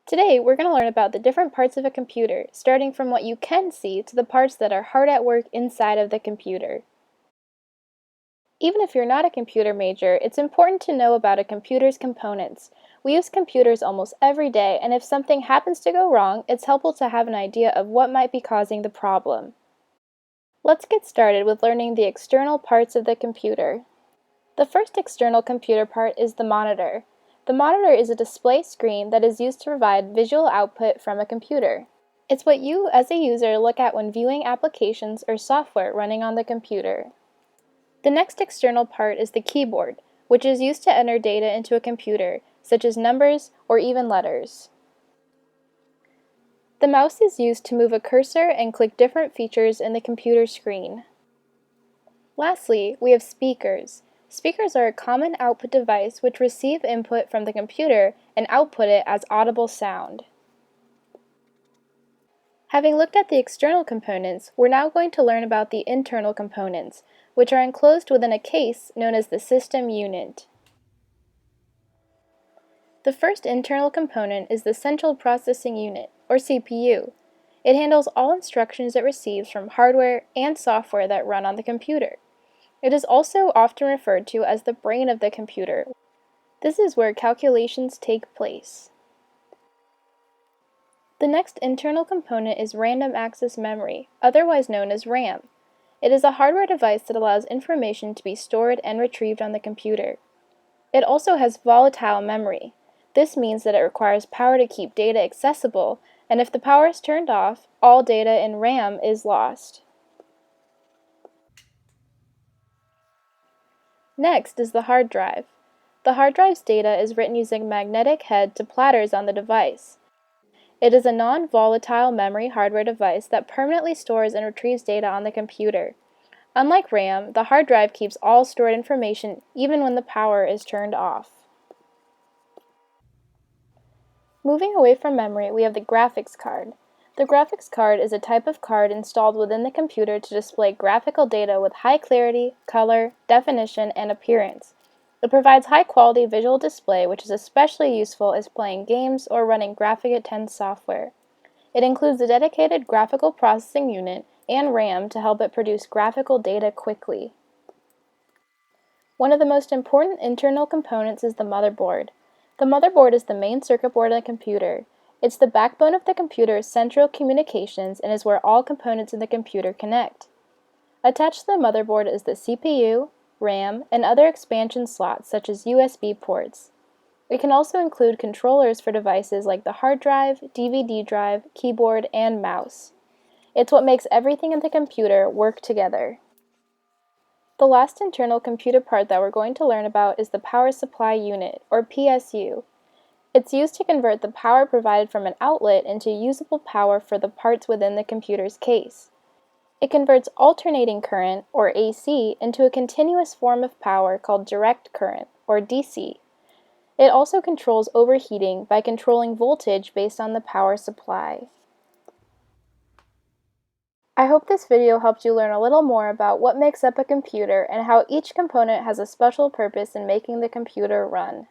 Today, we're going to learn about the different parts of a computer, starting from what you can see to the parts that are hard at work inside of the computer. Even if you're not a computer major, it's important to know about a computer's components. We use computers almost every day, and if something happens to go wrong, it's helpful to have an idea of what might be causing the problem. Let's get started with learning the external parts of the computer. The first external computer part is the monitor. The monitor is a display screen that is used to provide visual output from a computer. It's what you, as a user, look at when viewing applications or software running on the computer. The next external part is the keyboard, which is used to enter data into a computer, such as numbers or even letters. The mouse is used to move a cursor and click different features in the computer screen. Lastly, we have speakers. Speakers are a common output device which receive input from the computer and output it as audible sound. Having looked at the external components, we're now going to learn about the internal components, which are enclosed within a case known as the system unit. The first internal component is the Central Processing Unit, or CPU. It handles all instructions it receives from hardware and software that run on the computer. It is also often referred to as the brain of the computer. This is where calculations take place. The next internal component is Random Access Memory, otherwise known as RAM. It is a hardware device that allows information to be stored and retrieved on the computer. It also has volatile memory. This means that it requires power to keep data accessible, and if the power is turned off, all data in RAM is lost. Next is the hard drive. The hard drive's data is written using a magnetic head to platters on the device. It is a non-volatile memory hardware device that permanently stores and retrieves data on the computer. Unlike RAM, the hard drive keeps all stored information even when the power is turned off. Moving away from memory, we have the graphics card. The graphics card is a type of card installed within the computer to display graphical data with high clarity, color, definition, and appearance. It provides high-quality visual display, which is especially useful as playing games or running graphic-intense software. It includes a dedicated graphical processing unit and RAM to help it produce graphical data quickly. One of the most important internal components is the motherboard. The motherboard is the main circuit board of the computer. It's the backbone of the computer's central communications and is where all components in the computer connect. Attached to the motherboard is the CPU, RAM, and other expansion slots such as USB ports. It can also include controllers for devices like the hard drive, DVD drive, keyboard, and mouse. It's what makes everything in the computer work together. The last internal computer part that we're going to learn about is the Power Supply Unit, or PSU. It's used to convert the power provided from an outlet into usable power for the parts within the computer's case. It converts alternating current, or AC, into a continuous form of power called direct current, or DC. It also controls overheating by controlling voltage based on the power supply. I hope this video helped you learn a little more about what makes up a computer and how each component has a special purpose in making the computer run.